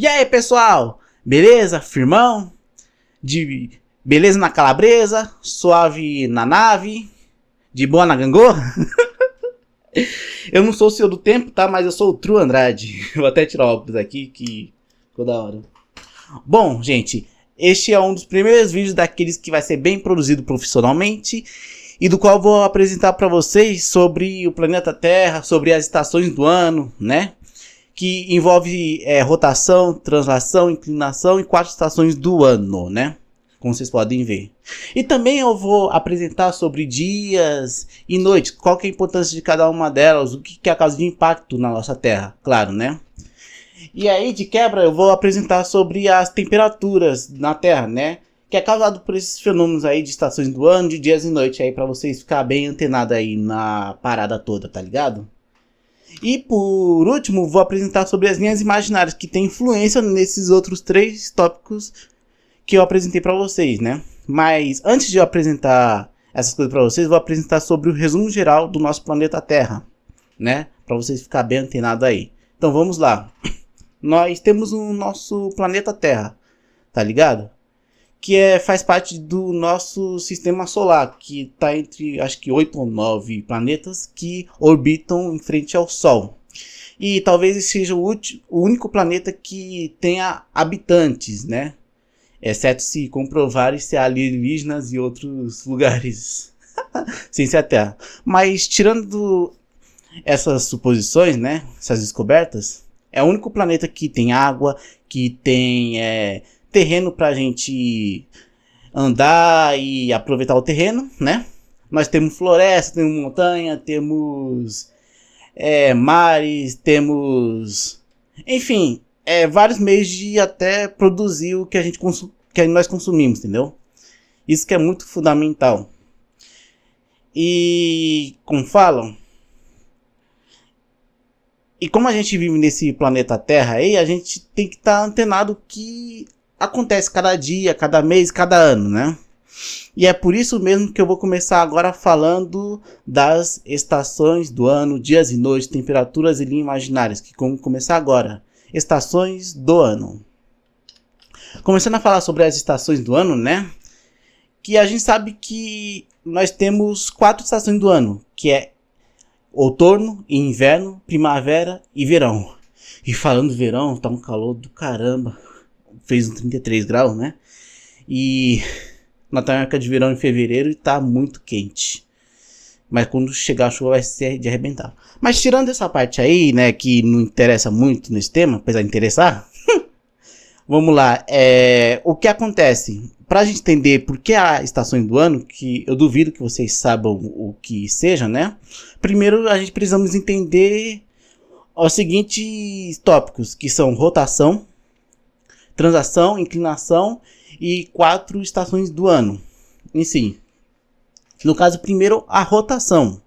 E aí, pessoal? Beleza? Firmão? Beleza na calabresa? Suave na nave? De boa na gangorra? Eu não sou o senhor do tempo, tá? Mas eu sou o True Andrade. Vou até tirar o óculos aqui, que ficou da hora. Bom, gente, este é um dos primeiros vídeos daqueles que vai ser bem produzido profissionalmente e do qual vou apresentar para vocês sobre o planeta Terra, sobre as estações do ano, né? Que envolve rotação, translação, inclinação e 4 estações do ano, né? Como vocês podem ver. E também eu vou apresentar sobre dias e noites, qual que é a importância de cada uma delas, o que é a causa de impacto na nossa Terra, claro, né? E aí, de quebra, eu vou apresentar sobre as temperaturas na Terra, né? Que é causado por esses fenômenos aí de estações do ano, de dias e noites aí, para vocês ficar bem antenado aí na parada toda, tá ligado? E por último, vou apresentar sobre as linhas imaginárias que tem influência nesses outros 3 tópicos que eu apresentei para vocês, né? Mas antes de eu apresentar essas coisas para vocês, vou apresentar sobre o resumo geral do nosso planeta Terra, né? Para vocês ficarem bem antenados aí. Então vamos lá. Nós temos o nosso planeta Terra, tá ligado? Que faz parte do nosso sistema solar, que está entre, acho que 8 ou 9 planetas que orbitam em frente ao Sol. E talvez esse seja o único planeta que tenha habitantes, né? Exceto se comprovarem se há alienígenas e outros lugares sem ser a Terra. Mas tirando essas suposições, né? Essas descobertas, é o único planeta que tem água, que tem terreno pra gente andar e aproveitar o terreno, né? Nós temos floresta, temos montanha, temos mares, temos, enfim, vários meios de até produzir o que nós consumimos, entendeu? Isso que é muito fundamental. E como falam, e como a gente vive nesse planeta Terra aí, a gente tem que estar antenado que acontece cada dia, cada mês, cada ano, né? E é por isso mesmo que eu vou começar agora falando das estações do ano, dias e noites, temperaturas e linhas imaginárias, que vamos começar agora. Estações do ano. Começando a falar sobre as estações do ano, né? Que a gente sabe que nós temos 4 estações do ano, que é outono, inverno, primavera e verão. E falando verão, tá um calor do caramba. Fez uns 33 graus, né? E na época de verão em fevereiro e tá muito quente. Mas quando chegar a chuva vai ser de arrebentar. Mas tirando essa parte aí, né, que não interessa muito nesse tema, apesar de interessar. Vamos lá, o que acontece? Pra gente entender por que há estações do ano, que eu duvido que vocês saibam o que seja, né? Primeiro a gente precisamos entender os seguintes tópicos, que são rotação, translação, inclinação e 4 estações do ano em si. No caso, primeiro, a rotação.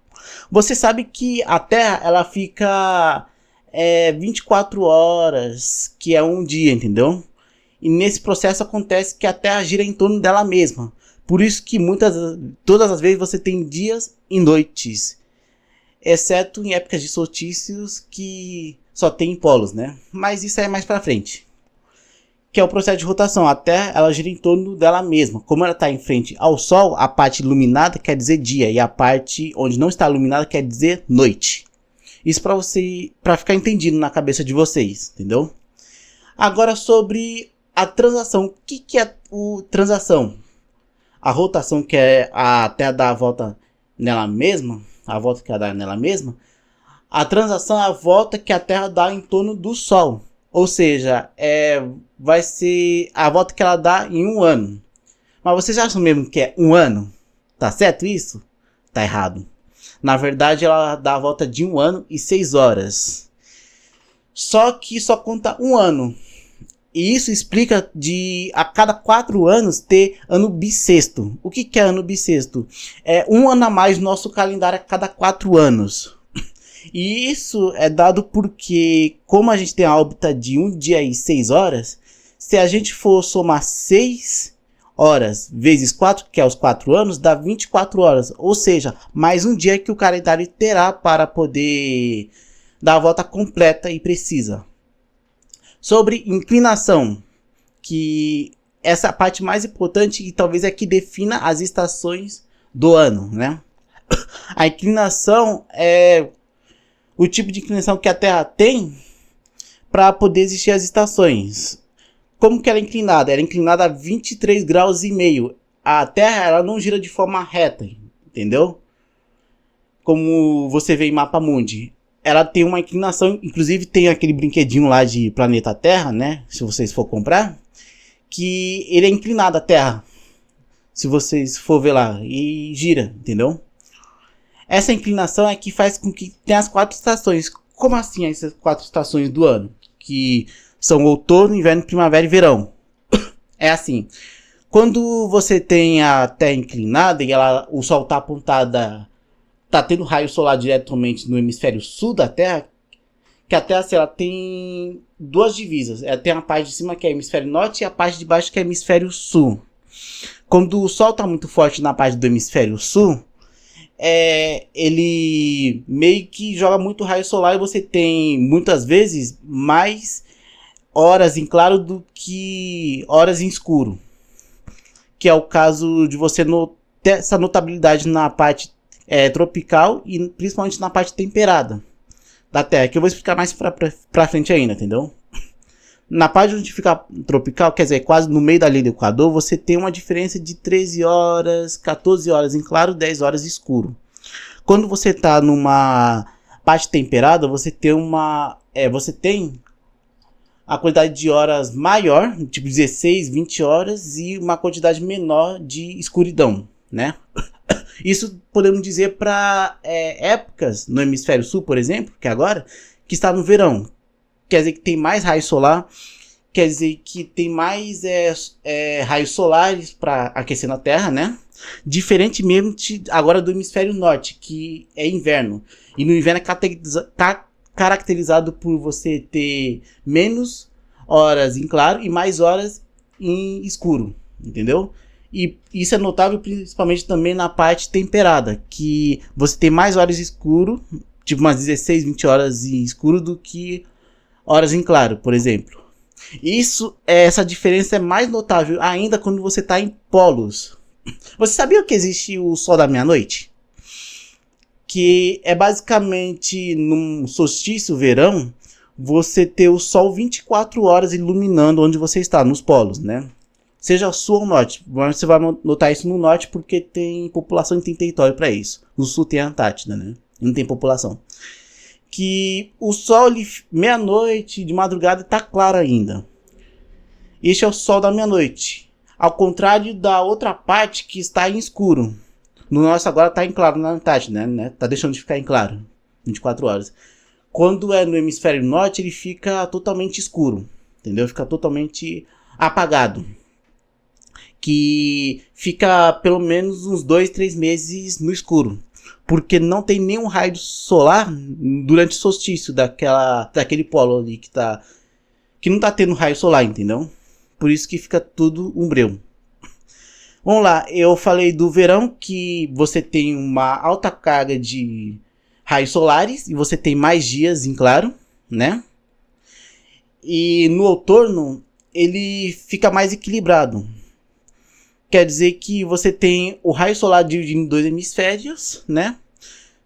Você sabe que a Terra ela fica 24 horas, que é um dia, entendeu? E nesse processo acontece que a Terra gira em torno dela mesma. Por isso que todas as vezes você tem dias e noites. Exceto em épocas de solstícios que só tem polos, né? Mas isso é mais pra frente. Que é o processo de rotação. A Terra ela gira em torno dela mesma. Como ela está em frente ao Sol, a parte iluminada quer dizer dia. E a parte onde não está iluminada quer dizer noite. Isso para ficar entendido na cabeça de vocês, entendeu? Agora sobre a translação. O que é a translação? A rotação, que é a Terra dar a volta nela mesma. A volta que ela dá nela mesma. A translação é a volta que a Terra dá em torno do Sol. Ou seja, vai ser a volta que ela dá em um ano. Mas vocês acham mesmo que é um ano? Tá certo isso? Tá errado. Na verdade, ela dá a volta de 1 ano e 6 horas. Só que só conta um ano. E isso explica de a cada 4 anos ter ano bissexto. O que é ano bissexto? É um ano a mais no nosso calendário a cada 4 anos. E isso é dado porque, como a gente tem a órbita de 1 dia e 6 horas, se a gente for somar 6 horas vezes 4, que é os 4 anos, dá 24 horas. Ou seja, mais um dia que o calendário terá para poder dar a volta completa e precisa. Sobre inclinação, que essa é a parte mais importante e talvez é que defina as estações do ano, né? A inclinação é o tipo de inclinação que a Terra tem para poder existir as estações. Como que ela é inclinada? Ela é inclinada a 23 graus e meio. A Terra ela não gira de forma reta, entendeu? Como você vê em Mapa Mundi. Ela tem uma inclinação, inclusive tem aquele brinquedinho lá de Planeta Terra, né? Se vocês for comprar, que ele é inclinado a Terra. Se vocês for ver lá, e gira, entendeu? Essa inclinação é que faz com que tenha as 4 estações. Como assim essas 4 estações do ano? Que são outono, inverno, primavera e verão. É assim, quando você tem a Terra inclinada e o Sol está apontado, tá tendo raio solar diretamente no hemisfério sul da Terra, que a Terra assim, ela tem 2 divisas. Ela tem a parte de cima que é hemisfério norte e a parte de baixo que é hemisfério sul. Quando o Sol está muito forte na parte do hemisfério sul, ele meio que joga muito raio solar e você tem muitas vezes mais horas em claro do que horas em escuro. Que é o caso de você ter essa notabilidade na parte tropical e principalmente na parte temperada da Terra, que eu vou explicar mais pra frente ainda, entendeu? Na parte onde fica tropical, quer dizer, quase no meio da linha do Equador, você tem uma diferença de 13 horas, 14 horas em claro, 10 horas escuro. Quando você está numa parte temperada, você tem a quantidade de horas maior, tipo 16, 20 horas, e uma quantidade menor de escuridão, né? Isso podemos dizer para épocas no hemisfério sul, por exemplo, que agora, que está no verão. Quer dizer que tem mais raio solar, quer dizer que tem mais raios solares para aquecer na Terra, né? Diferente mesmo agora do hemisfério norte, que é inverno. E no inverno é caracterizado por você ter menos horas em claro e mais horas em escuro, entendeu? E isso é notável principalmente também na parte temperada, que você tem mais horas escuro, tipo umas 16, 20 horas em escuro do que horas em claro, por exemplo. Essa diferença é mais notável ainda quando você está em polos. Você sabia que existe o Sol da Meia-Noite? Que é basicamente num solstício verão, você ter o Sol 24 horas iluminando onde você está, nos polos, né? Seja sul ou norte. Você vai notar isso no norte porque tem população e tem território para isso. No sul tem a Antártida, né? E não tem população. Que o Sol, meia-noite, de madrugada, está claro ainda. Este é o Sol da meia-noite. Ao contrário da outra parte que está em escuro. No nosso agora está em claro na Antártida, né? Tá deixando de ficar em claro. 24 horas. Quando é no hemisfério norte, ele fica totalmente escuro. Entendeu? Fica totalmente apagado. Que fica pelo menos uns 2, 3 meses no escuro. Porque não tem nenhum raio solar durante o solstício daquele polo ali que não está tendo raio solar, entendeu? Por isso que fica tudo umbreu. Vamos lá, eu falei do verão que você tem uma alta carga de raios solares e você tem mais dias em claro, né? E no outono ele fica mais equilibrado. Quer dizer que você tem o raio solar dividido em 2 hemisférios, né?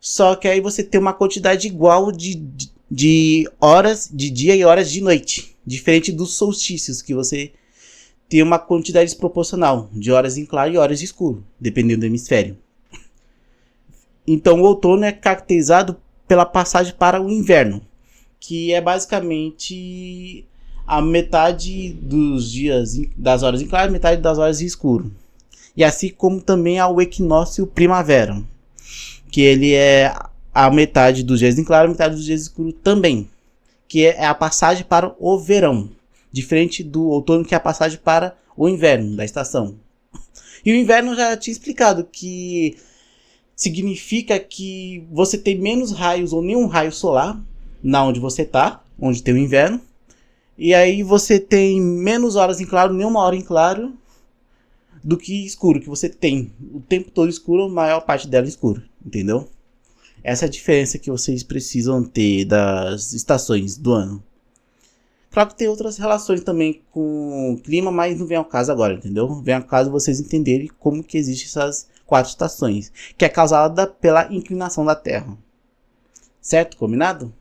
Só que aí você tem uma quantidade igual de horas de dia e horas de noite. Diferente dos solstícios, que você tem uma quantidade desproporcional de horas em claro e horas de escuro, dependendo do hemisfério. Então o outono é caracterizado pela passagem para o inverno, que é basicamente a metade dos dias das horas em claro e metade das horas em escuro. E assim como também há o equinócio primavera, que ele é a metade dos dias em claro e metade dos dias escuros também, que é a passagem para o verão, diferente do outono, que é a passagem para o inverno da estação. E o inverno eu já tinha explicado que significa que você tem menos raios ou nenhum raio solar na onde você está, onde tem o inverno. E aí você tem menos horas em claro, nenhuma hora em claro, do que escuro, que você tem o tempo todo escuro, a maior parte dela escuro, entendeu? Essa é a diferença que vocês precisam ter das estações do ano. Claro que tem outras relações também com o clima, mas não vem ao caso agora, entendeu? Vem ao caso vocês entenderem como que existem essas 4 estações, que é causada pela inclinação da Terra. Certo? Combinado?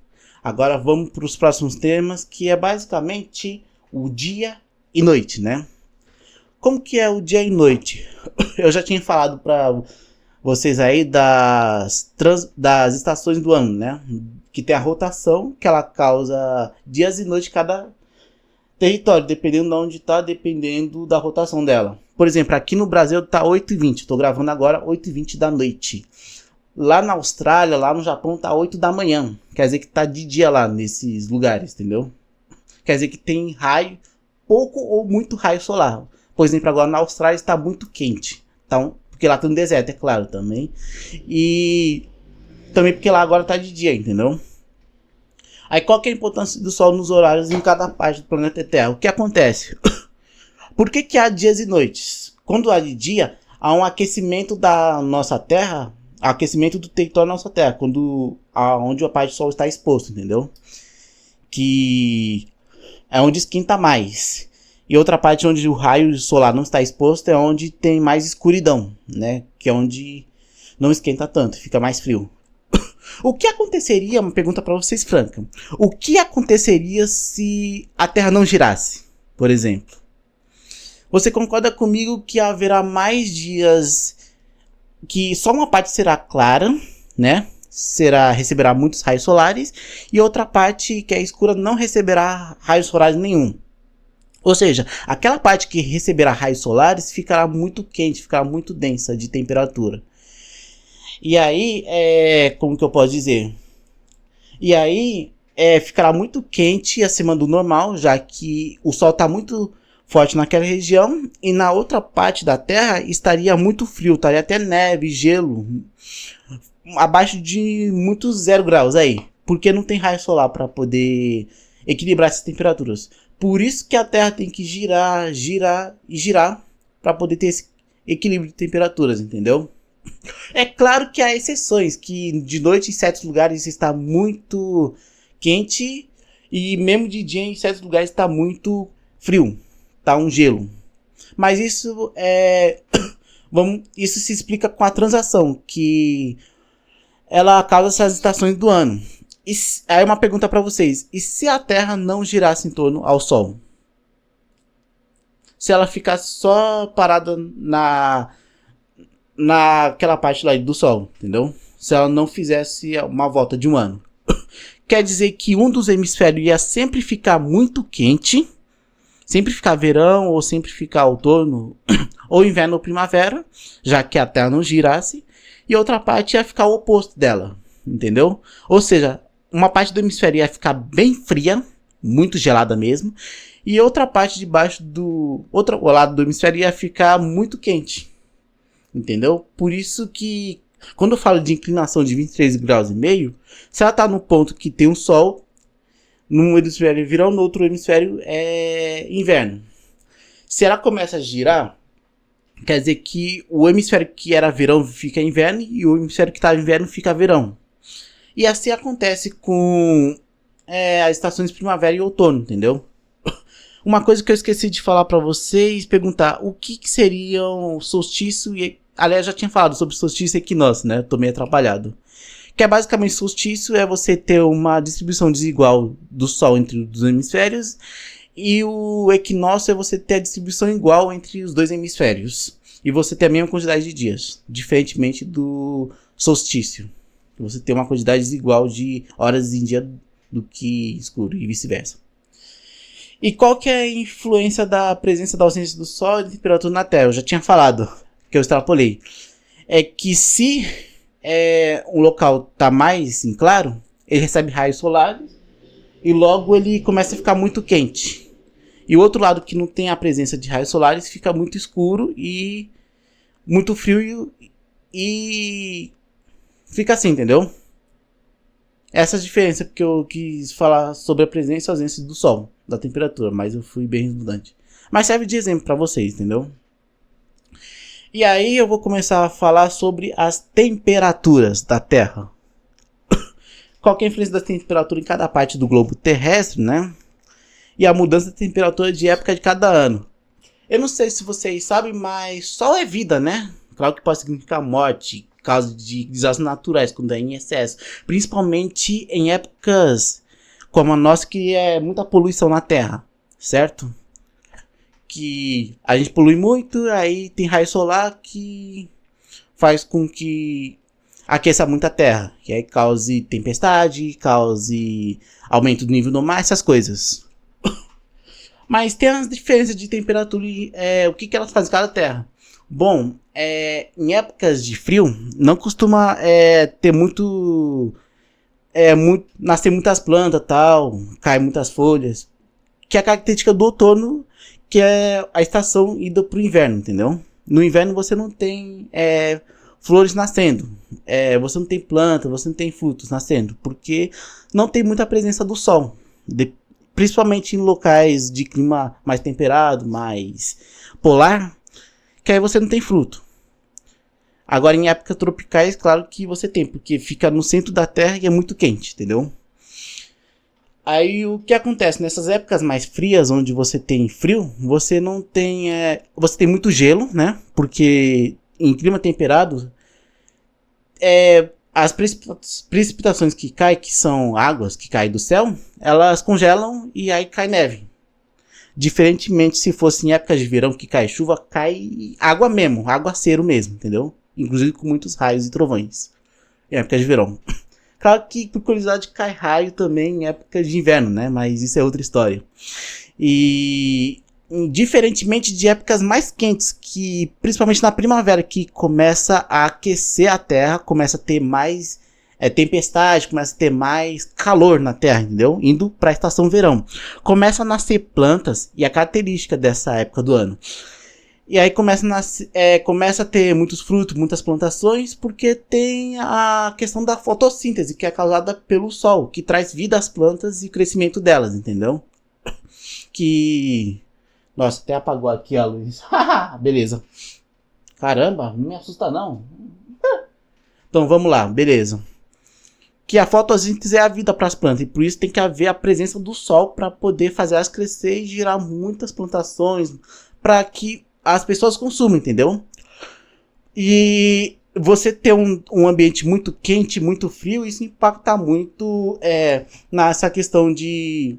Agora vamos para os próximos temas, que é basicamente o dia e noite, né? Como que é o dia e noite? Eu já tinha falado para vocês aí das estações do ano, né? Que tem a rotação, que ela causa dias e noites em cada território, dependendo de onde está, dependendo da rotação dela. Por exemplo, aqui no Brasil está 8h20, estou gravando agora 8h20 da noite. Lá na Austrália, lá no Japão, está 8 da manhã. Quer dizer que está de dia lá nesses lugares, entendeu? Quer dizer que tem raio, pouco ou muito raio solar. Por exemplo, agora na Austrália está muito quente. Então, porque lá tem um deserto, é claro, também. E também porque lá agora está de dia, entendeu? Aí qual que é a importância do Sol nos horários em cada parte do planeta Terra? O que acontece? Por que há dias e noites? Quando há de dia, há um aquecimento da nossa Terra, aquecimento do território da nossa Terra, onde a parte do Sol está exposto, entendeu? Que é onde esquenta mais. E outra parte onde o raio solar não está exposto é onde tem mais escuridão, né? Que é onde não esquenta tanto, fica mais frio. O que aconteceria, uma pergunta para vocês franca, o que aconteceria se a Terra não girasse, por exemplo? Você concorda comigo que haverá mais dias que só uma parte será clara, né? Receberá muitos raios solares, e outra parte que é escura não receberá raios solares nenhum. Ou seja, aquela parte que receberá raios solares ficará muito quente, ficará muito densa de temperatura. E aí, como que eu posso dizer? E aí, ficará muito quente acima do normal, já que o Sol está muito forte naquela região, e na outra parte da Terra estaria muito frio, estaria até neve, gelo, abaixo de muitos 0 graus aí, porque não tem raio solar para poder equilibrar essas temperaturas. Por isso que a Terra tem que girar, girar e girar para poder ter esse equilíbrio de temperaturas, entendeu? É claro que há exceções, que de noite em certos lugares está muito quente e mesmo de dia em certos lugares está muito frio, está um gelo. Mas isso isso se explica com a translação, que ela causa essas estações do ano. Aí uma pergunta para vocês: e se a Terra não girasse em torno ao Sol? Se ela ficasse só parada naquela parte lá do Sol, entendeu? Se ela não fizesse uma volta de um ano. Quer dizer que um dos hemisférios ia sempre ficar muito quente, sempre ficar verão, ou sempre ficar outono, ou inverno ou primavera, já que a Terra não girasse, e outra parte ia ficar o oposto dela, entendeu? Ou seja, uma parte do hemisfério ia ficar bem fria, muito gelada mesmo, e outra parte de baixo do outro lado do hemisfério ia ficar muito quente. Entendeu? Por isso que quando eu falo de inclinação de 23,5 graus, se ela está no ponto que tem um Sol, num hemisfério é verão, no outro hemisfério é inverno. Se ela começa a girar, quer dizer que o hemisfério que era verão fica inverno e o hemisfério que está inverno fica verão. E assim acontece com as estações primavera e outono, entendeu? Uma coisa que eu esqueci de falar para vocês, perguntar o que seriam solstício e... Aliás, já tinha falado sobre solstício e equinócio, né? Tô meio atrapalhado. Que é basicamente solstício é você ter uma distribuição desigual do Sol entre os hemisférios. E o equinócio é você ter a distribuição igual entre os dois hemisférios. E você ter a mesma quantidade de dias. Diferentemente do solstício. Você ter uma quantidade desigual de horas em dia do que escuro e vice-versa. E qual que é a influência da presença da ausência do Sol e da temperatura na Terra? Eu já tinha falado, que eu extrapolei. É que se um local está mais em claro, ele recebe raios solares e logo ele começa a ficar muito quente. E o outro lado que não tem a presença de raios solares fica muito escuro e muito frio e fica assim, entendeu? Essa é a diferença que eu quis falar sobre a presença e a ausência do Sol, da temperatura, mas eu fui bem redundante. Mas serve de exemplo para vocês, entendeu? E aí eu vou começar a falar sobre as temperaturas da Terra. Qual que é a influência da temperatura em cada parte do globo terrestre, né? e a mudança de temperatura de época de cada ano. Eu não sei se vocês sabem, mas sol é vida, né? Claro que pode significar morte, causa de desastres naturais, quando é em excesso. Principalmente em épocas como a nossa, que é muita poluição na Terra, certo? Que a gente polui muito, aí tem raio solar que faz com que aqueça muito a Terra, que aí cause tempestade, cause aumento do nível do mar, essas coisas. Mas tem as diferenças de temperatura e o que elas fazem em cada terra. Bom, em épocas de frio, não costuma ter nascer muitas plantas, tal, cair muitas folhas, que é a característica do outono, que é a estação ida para o inverno, entendeu? No inverno você não tem flores nascendo, você não tem planta, você não tem frutos nascendo, porque não tem muita presença do sol, principalmente em locais de clima mais temperado, mais polar, que aí você não tem fruto. Agora em épocas tropicais, claro que você tem, porque fica no centro da Terra e é muito quente, entendeu? Aí o que acontece nessas épocas mais frias, onde você tem frio, você não tem, você tem muito gelo, né? Porque em clima temperado, as precipitações que caem, que são águas que caem do céu, elas congelam e aí cai neve. Diferentemente se fosse em épocas de verão que cai chuva, cai água mesmo, aguaceiro mesmo, entendeu? Inclusive com muitos raios e trovões em épocas de verão. Claro que por curiosidade cai raio também em épocas de inverno, né? Mas isso é outra história. E diferentemente de épocas mais quentes, que principalmente na primavera, que começa a aquecer a Terra, começa a ter mais tempestade, começa a ter mais calor na Terra, entendeu? Indo para a estação verão. Começa a nascer plantas, e a característica dessa época do ano. E aí começa a ter muitos frutos, muitas plantações, porque tem a questão da fotossíntese, que é causada pelo sol, que traz vida às plantas e crescimento delas, entendeu? Nossa, até apagou aqui a luz. Beleza. Caramba, não me assusta não. Então vamos lá, beleza. Que a fotossíntese é a vida para as plantas, e por isso tem que haver a presença do sol para poder fazer elas crescer e gerar muitas plantações para que as pessoas consumam, entendeu? E você ter um ambiente muito quente, muito frio, isso impacta muito nessa questão de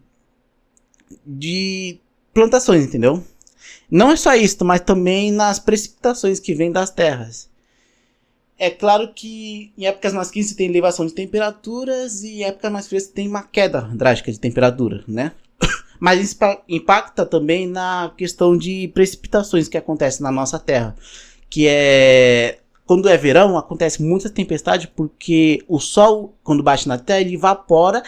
plantações, entendeu? Não é só isso, mas também nas precipitações que vêm das terras. É claro que em épocas mais quentes você tem elevação de temperaturas e em épocas mais frias você tem uma queda drástica de temperatura, né? Mas isso impacta também na questão de precipitações que acontecem na nossa Terra. Que quando é verão, acontece muita tempestade porque o sol, quando bate na Terra, ele evapora.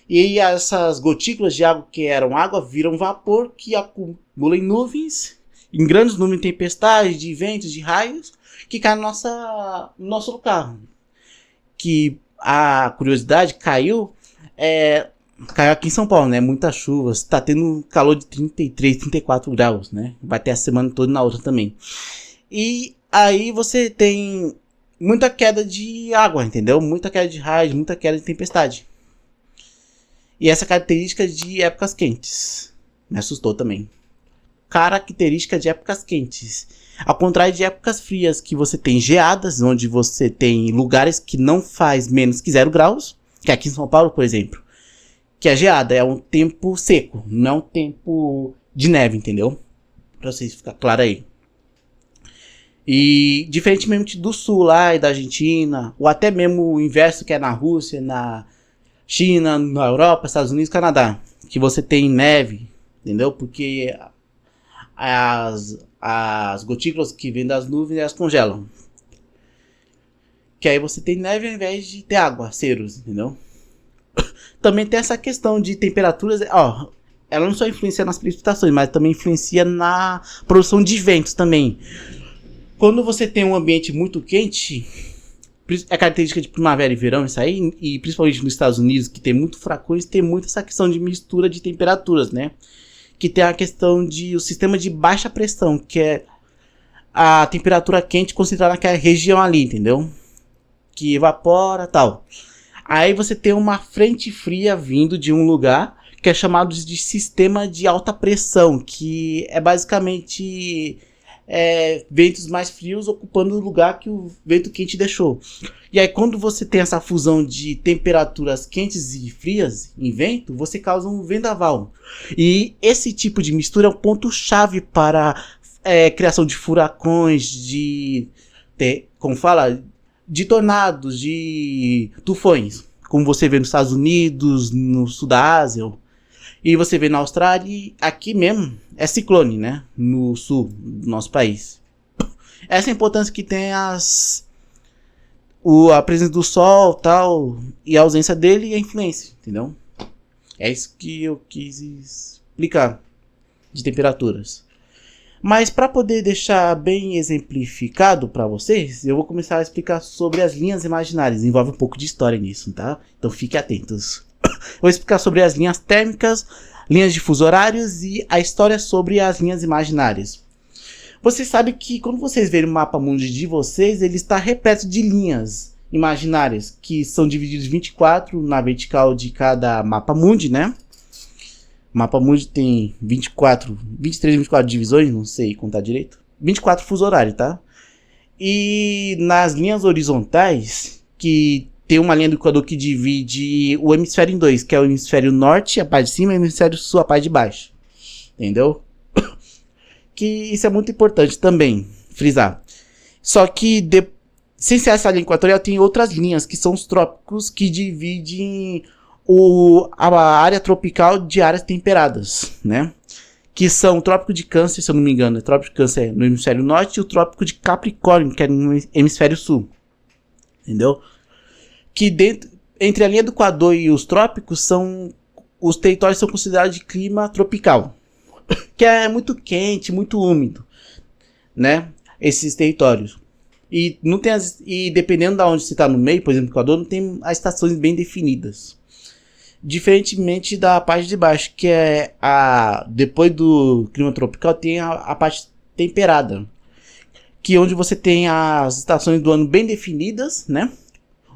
E aí essas gotículas de água que eram água viram vapor, que acumulam em nuvens, em grandes números de tempestades, de ventos, de raios, que caem no nosso lugar. Que a curiosidade caiu aqui em São Paulo, né? Muitas chuvas. Tá tendo calor de 33, 34 graus, né? Vai ter a semana toda e na outra também. E aí você tem muita queda de água, entendeu? Muita queda de raios, muita queda de tempestade. E essa característica de épocas quentes. Me assustou também. Característica de épocas quentes. Ao contrário de épocas frias, que você tem geadas, onde você tem lugares que não faz menos que 0 graus. Que aqui em São Paulo, por exemplo. Que a geada é um tempo seco, não é um tempo de neve, entendeu? Pra vocês ficar claro aí. E diferentemente do sul lá e da Argentina, ou até mesmo o inverso que é na Rússia, na China, na Europa, Estados Unidos, Canadá, que você tem neve, entendeu? Porque as gotículas que vêm das nuvens, elas congelam. Que aí você tem neve ao invés de ter água, aguaceiros, entendeu? Também tem essa questão de temperaturas, ela não só influencia nas precipitações, mas também influencia na produção de ventos também. Quando você tem um ambiente muito quente, é característica de primavera e verão isso aí, e principalmente nos Estados Unidos, que tem muito fracões, tem muito essa questão de mistura de temperaturas, né? Que tem a questão o sistema de baixa pressão, que é a temperatura quente concentrada naquela região ali, entendeu? Que evapora e tal. Aí você tem uma frente fria vindo de um lugar que é chamado de sistema de alta pressão, que é basicamente ventos mais frios ocupando o lugar que o vento quente deixou. E aí quando você tem essa fusão de temperaturas quentes e frias em vento, você causa um vendaval. E esse tipo de mistura é um ponto-chave para criação de furacões, de tornados, de tufões, como você vê nos Estados Unidos, no sul da Ásia, e você vê na Austrália, e aqui mesmo é ciclone, né? No sul do nosso país. Essa é a importância que tem a presença do sol, tal, e a ausência dele e a influência, entendeu? É isso que eu quis explicar de temperaturas. Mas para poder deixar bem exemplificado para vocês, eu vou começar a explicar sobre as linhas imaginárias. Envolve um pouco de história nisso, tá? Então fiquem atentos. Vou explicar sobre as linhas térmicas, linhas de fuso horários e a história sobre as linhas imaginárias. Vocês sabem que quando vocês verem o mapa mundi de vocês, ele está repleto de linhas imaginárias, que são divididos em 24 na vertical de cada mapa mundi, né? O mapa mundi tem 23, 24 divisões, não sei contar direito. 24 fuso horários, tá? E nas linhas horizontais, que tem uma linha do Equador que divide o hemisfério em dois, que é o hemisfério norte, a parte de cima, e o hemisfério sul, a parte de baixo. Entendeu? Que isso é muito importante também, frisar. Só que, sem ser essa linha equatorial, tem outras linhas, que são os trópicos, que dividem a área tropical de áreas temperadas, né? Que são o Trópico de Câncer, se eu não me engano. O Trópico de Câncer no hemisfério norte e o Trópico de Capricórnio, que é no hemisfério sul. Entendeu? Que entre a linha do Equador e os trópicos, os territórios são considerados de clima tropical. Que é muito quente, muito úmido, né? Esses territórios. E, e dependendo de onde você está no meio, por exemplo, no Equador, não tem as estações bem definidas. Diferentemente da parte de baixo, que é depois do clima tropical, tem a parte temperada. Que é onde você tem as estações do ano bem definidas, né?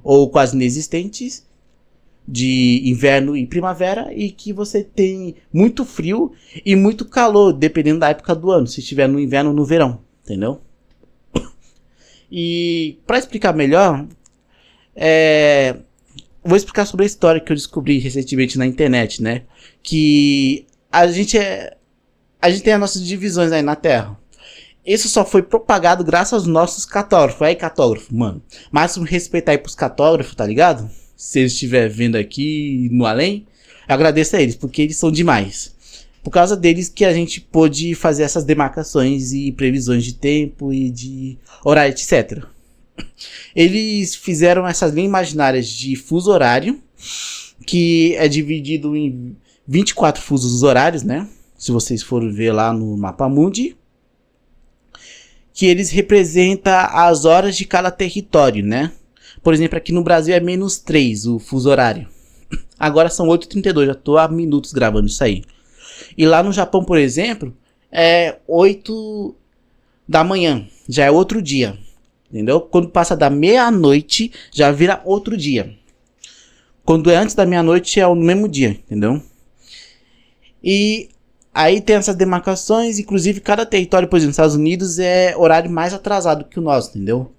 Ou quase inexistentes, de inverno e primavera, e que você tem muito frio e muito calor, dependendo da época do ano, se estiver no inverno ou no verão, entendeu? E para explicar melhor, vou explicar sobre a história que eu descobri recentemente na internet, né? Que a gente tem as nossas divisões aí na Terra. Isso só foi propagado graças aos nossos cartógrafos. Aí, cartógrafo, mano. Máximo respeito aí pros cartógrafos, tá ligado? Se eles estiverem vendo aqui no além, eu agradeço a eles, porque eles são demais. Por causa deles que a gente pôde fazer essas demarcações e previsões de tempo e de horário, etc. Eles fizeram essas linhas imaginárias de fuso horário, que é dividido em 24 fusos horários, né? Se vocês forem ver lá no mapa mundi. Que eles representam as horas de cada território, né? Por exemplo, aqui no Brasil é -3 o fuso horário. Agora são 8h32, já tô há minutos gravando isso aí. E lá no Japão, por exemplo, é 8 da manhã, já é outro dia. Entendeu? Quando passa da meia-noite, já vira outro dia. Quando é antes da meia-noite, é o mesmo dia, entendeu? E aí tem essas demarcações, inclusive cada território, por exemplo, nos Estados Unidos é horário mais atrasado que o nosso, entendeu?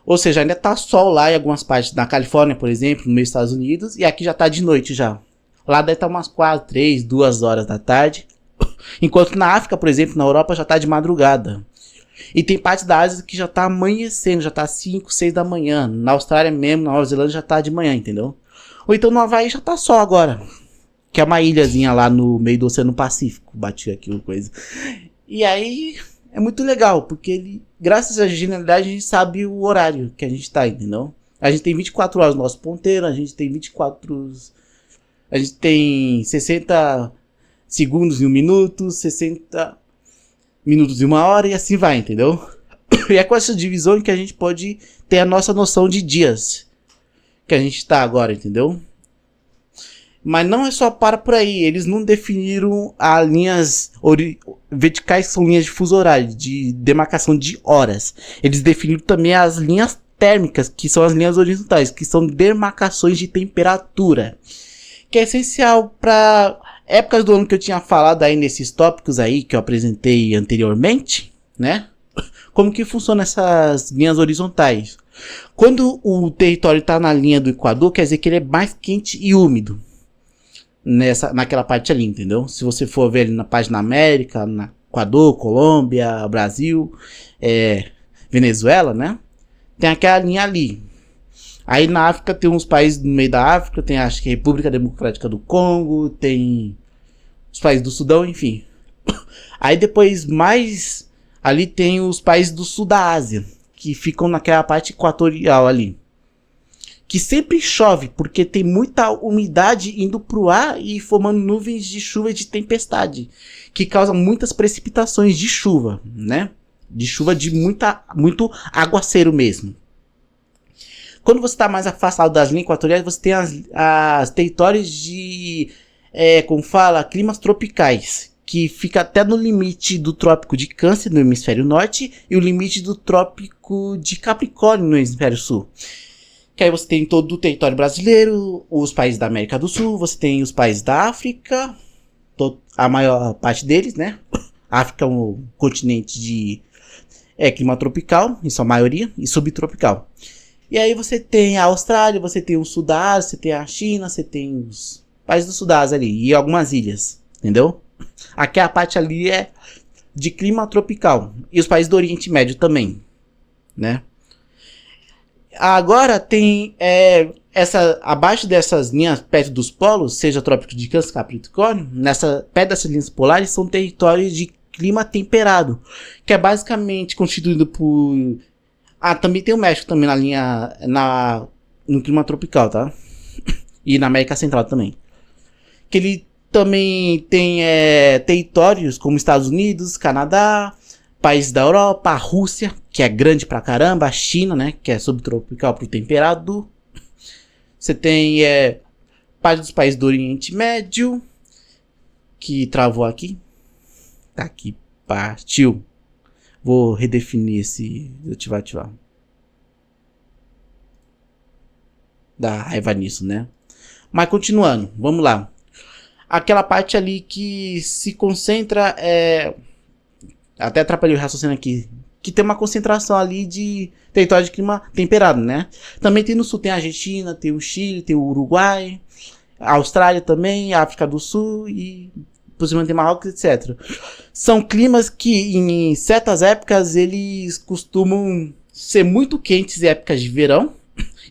Ou seja, ainda tá sol lá em algumas partes, na Califórnia, por exemplo, no meio dos Estados Unidos, e aqui já tá de noite já. Lá deve estar umas 4, 3, 2 horas da tarde. Enquanto na África, por exemplo, na Europa já tá de madrugada. E tem parte da Ásia que já tá amanhecendo, já tá 5, 6 da manhã. Na Austrália mesmo, na Nova Zelândia já tá de manhã, entendeu? Ou então no Havaí já tá sol agora. Que é uma ilhazinha lá no meio do Oceano Pacífico. Bati aqui uma coisa. E aí é muito legal, porque ele, graças à genialidade, a gente sabe o horário que a gente tá, entendeu? A gente tem 24 horas no nosso ponteiro, a gente tem 60 segundos em um minuto, 60 minutos em uma hora e assim vai, entendeu? E é com essa divisão que a gente pode ter a nossa noção de dias que a gente tá agora, entendeu? Mas não é só por aí, eles não definiram as linhas verticais, que são linhas de fuso horário, de demarcação de horas. Eles definiram também as linhas térmicas, que são as linhas horizontais, que são demarcações de temperatura, que é essencial para épocas do ano que eu tinha falado aí nesses tópicos aí que eu apresentei anteriormente, né? Como que funcionam essas linhas horizontais? Quando o território está na linha do Equador, quer dizer que ele é mais quente e úmido. Naquela parte ali, entendeu? Se você for ver ali na página América, na Equador, Colômbia, Brasil, Venezuela, né? Tem aquela linha ali. Aí na África tem uns países no meio da África, tem acho que a República Democrática do Congo, tem os países do Sudão, enfim. Aí depois mais ali tem os países do sul da Ásia, que ficam naquela parte equatorial ali. Que sempre chove, porque tem muita umidade indo pro ar e formando nuvens de chuva e de tempestade, que causa muitas precipitações de chuva, né? De chuva de muito aguaceiro mesmo. Quando você está mais afastado das linhas equatoriais, você tem as territórios de, como fala, climas tropicais, que fica até no limite do trópico de Câncer no hemisfério norte e o limite do trópico de Capricórnio no hemisfério sul. Que aí você tem todo o território brasileiro, os países da América do Sul, você tem os países da África, a maior parte deles, né? A África é um continente de clima tropical, em sua maioria, e subtropical. E aí você tem a Austrália, você tem o sul da Ásia, você tem a China, você tem os países do sul da Ásia ali, e algumas ilhas, entendeu? Aqui a parte ali é de clima tropical, e os países do Oriente Médio também, né? Agora tem abaixo dessas linhas, perto dos polos, seja trópico de Câncer, Capricórnio, perto dessas linhas polares são territórios de clima temperado, que é basicamente constituído por... também tem o México também no clima tropical, tá? E na América Central também. Que ele também tem territórios como Estados Unidos, Canadá, países da Europa, a Rússia, que é grande pra caramba, a China, né, que é subtropical pro temperado. Você tem parte dos países do Oriente Médio, que travou aqui. Tá aqui, partiu. Vou redefinir esse... ativar. Dá raiva nisso, né? Mas continuando, vamos lá. Aquela parte ali que se concentra... até atrapalhei o raciocínio aqui. Que tem uma concentração ali de território de clima temperado, né? Também tem no sul, tem a Argentina, tem o Chile, tem o Uruguai, a Austrália também, a África do Sul e possivelmente tem Marrocos, etc. São climas que em certas épocas eles costumam ser muito quentes em épocas de verão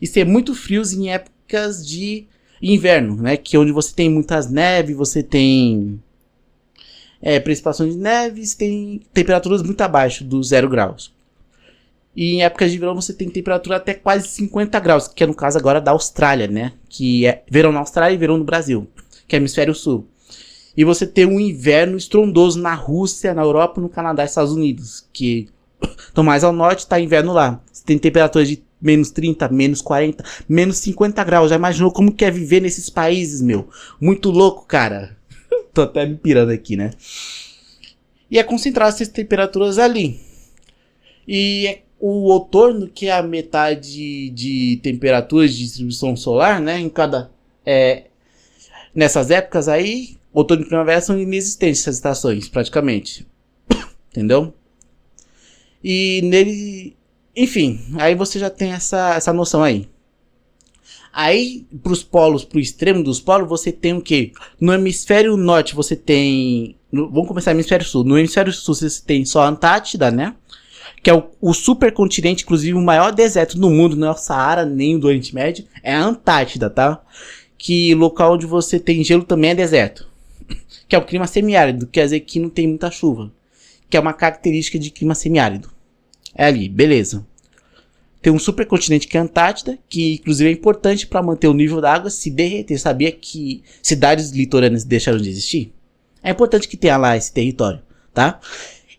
e ser muito frios em épocas de inverno, né? Que é onde você tem muitas neves, você tem... precipitações de neves, tem temperaturas muito abaixo dos 0 graus. E em épocas de verão você tem temperatura até quase 50 graus, que é no caso agora da Austrália, né? Que é verão na Austrália e verão no Brasil, que é hemisfério sul. E você tem um inverno estrondoso na Rússia, na Europa, no Canadá e Estados Unidos, que estão mais ao norte, tá inverno lá. Você tem temperaturas de menos 30, menos 40, menos 50 graus. Já imaginou como que é viver nesses países, meu? Muito louco, cara. Tô até me pirando aqui, né? E é concentrar essas temperaturas ali. E o outono, que é a metade de temperaturas de distribuição solar, né? Em cada... nessas épocas aí, outono e primavera são inexistentes essas estações, praticamente. Entendeu? E nele... Enfim, aí você já tem essa noção aí. Aí, pros polos, pro extremo dos polos, você tem o quê? No hemisfério norte, você tem... vamos começar no hemisfério sul. No hemisfério sul, você tem só a Antártida, né? Que é o supercontinente, inclusive o maior deserto do mundo, não é o Saara, nem o do Oriente Médio. É a Antártida, tá? Que local onde você tem gelo também é deserto. Que é o clima semiárido, quer dizer que não tem muita chuva. Que é uma característica de clima semiárido. É ali, beleza. Tem um supercontinente que é a Antártida, que inclusive é importante para manter o nível da água se derreter. Sabia que cidades litorâneas deixaram de existir? É importante que tenha lá esse território, tá?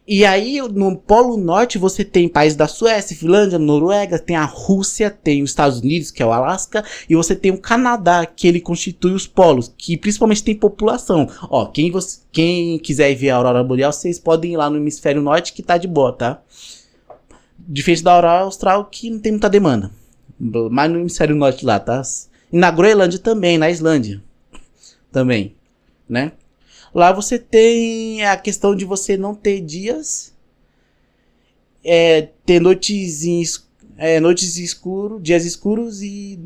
E aí no Polo Norte você tem países da Suécia, Finlândia, Noruega, tem a Rússia, tem os Estados Unidos, que é o Alasca, e você tem o Canadá, que ele constitui os polos, que principalmente tem população. Ó, quem quiser ver a aurora boreal, vocês podem ir lá no hemisfério norte que tá de boa, tá? Diferente da aurora austral, que não tem muita demanda. Mas no hemisfério norte lá, tá? E na Groenlândia também, na Islândia. Também, né? Lá você tem a questão de você não ter dias, ter noites escuros, dias escuros e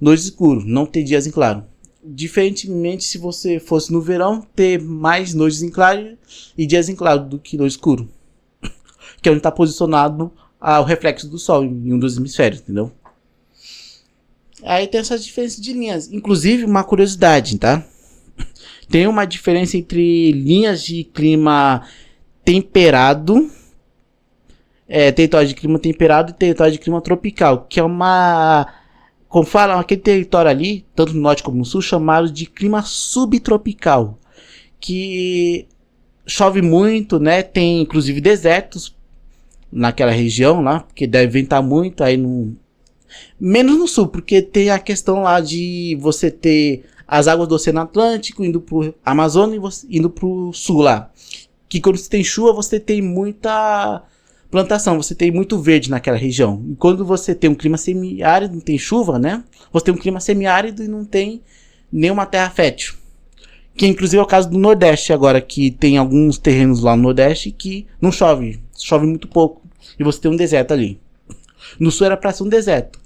noites escuros, não ter dias em claro. Diferentemente, se você fosse no verão, ter mais noites em claro e dias em claro do que noite escuro, que é onde está posicionado o reflexo do sol em um dos hemisférios, entendeu? Aí tem essas diferenças de linhas. Inclusive, uma curiosidade, tá? Tem uma diferença entre linhas de clima temperado, território de clima temperado e território de clima tropical, que é como falam, aquele território ali, tanto no norte como no sul, chamado de clima subtropical, que chove muito, né? Tem inclusive desertos naquela região lá, porque deve ventar muito aí menos no sul, porque tem a questão lá de você ter as águas do Oceano Atlântico indo pro Amazonas e indo pro sul lá. Que quando você tem chuva, você tem muita plantação, você tem muito verde naquela região. E quando você tem um clima semiárido, não tem chuva, né? Você tem um clima semiárido e não tem nenhuma terra fértil. Que inclusive é o caso do Nordeste agora, que tem alguns terrenos lá no Nordeste que não chove, chove muito pouco. E você tem um deserto ali. No sul era pra ser um deserto.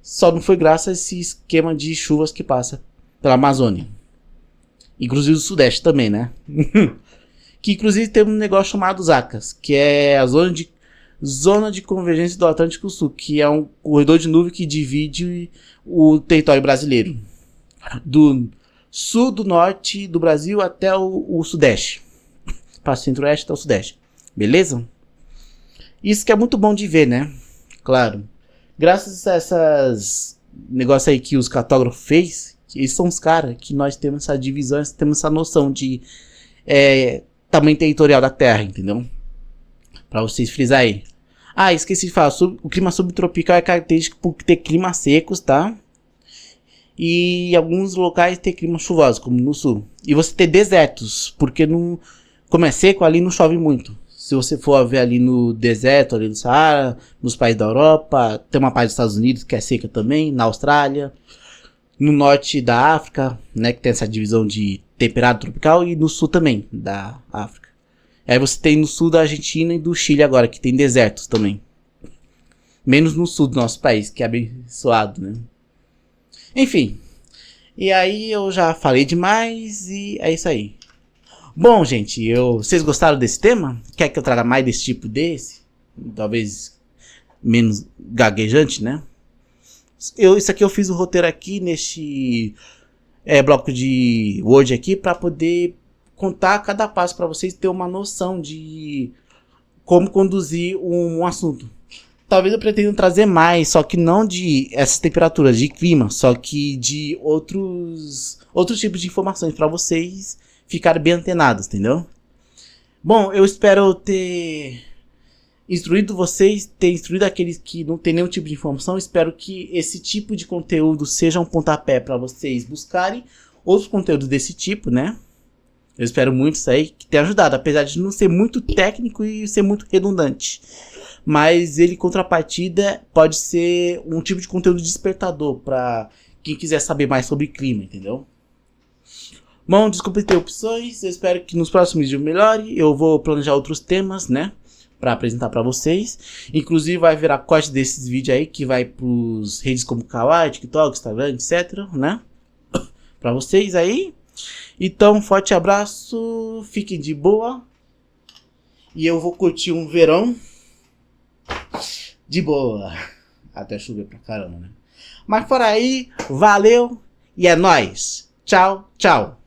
Só não foi graças a esse esquema de chuvas que passa pela Amazônia. Inclusive o Sudeste também, né? Que inclusive tem um negócio chamado ZACAS, que é a zona de convergência do Atlântico Sul, que é um corredor de nuvem que divide o território brasileiro. Do sul, do norte do Brasil até o Sudeste. Passa o Centro-Oeste até o Sudeste. Beleza? Isso que é muito bom de ver, né? Claro. Graças a essas negócios aí que os cartógrafos fez, eles são os caras que nós temos essa divisão, temos essa noção de tamanho territorial da Terra, entendeu? Pra vocês frisar aí. Ah, esqueci de falar, o clima subtropical é característico por ter climas secos, tá? E em alguns locais ter clima chuvoso, como no sul. E você ter desertos, porque como é seco, ali não chove muito. Se você for ver ali no deserto, ali no Saara, nos países da Europa, tem uma parte dos Estados Unidos que é seca também, na Austrália, no norte da África, né, que tem essa divisão de temperado tropical, e no sul também da África. Aí você tem no sul da Argentina e do Chile agora, que tem desertos também. Menos no sul do nosso país, que é abençoado, né? Enfim. E aí eu já falei demais e é isso aí. Bom, gente, vocês gostaram desse tema? Quer que eu traga mais desse tipo desse? Talvez menos gaguejante, né? Isso aqui eu fiz o roteiro aqui neste bloco de Word aqui para poder contar cada passo para vocês terem uma noção de como conduzir um assunto. Talvez eu pretenda trazer mais, só que não de essas temperaturas de clima, só que de outros tipos de informações para vocês ficarem bem antenados, entendeu? Bom, eu espero ter instruído vocês, ter instruído aqueles que não tem nenhum tipo de informação. Espero que esse tipo de conteúdo seja um pontapé para vocês buscarem outros conteúdos desse tipo, né? Eu espero muito isso aí, que tenha ajudado, apesar de não ser muito técnico e ser muito redundante. Mas ele, em contrapartida, pode ser um tipo de conteúdo despertador para quem quiser saber mais sobre clima, entendeu? Bom, desculpe ter opções, eu espero que nos próximos vídeos melhore. Eu vou planejar outros temas, né, para apresentar para vocês. Inclusive vai virar corte desses vídeos aí, que vai pros redes como Kawaii, TikTok, Instagram, etc, né, para vocês aí. Então, um forte abraço, fiquem de boa. E eu vou curtir um verão de boa. Até chover pra caramba, né? Mas fora aí, valeu e é nóis. Tchau, tchau.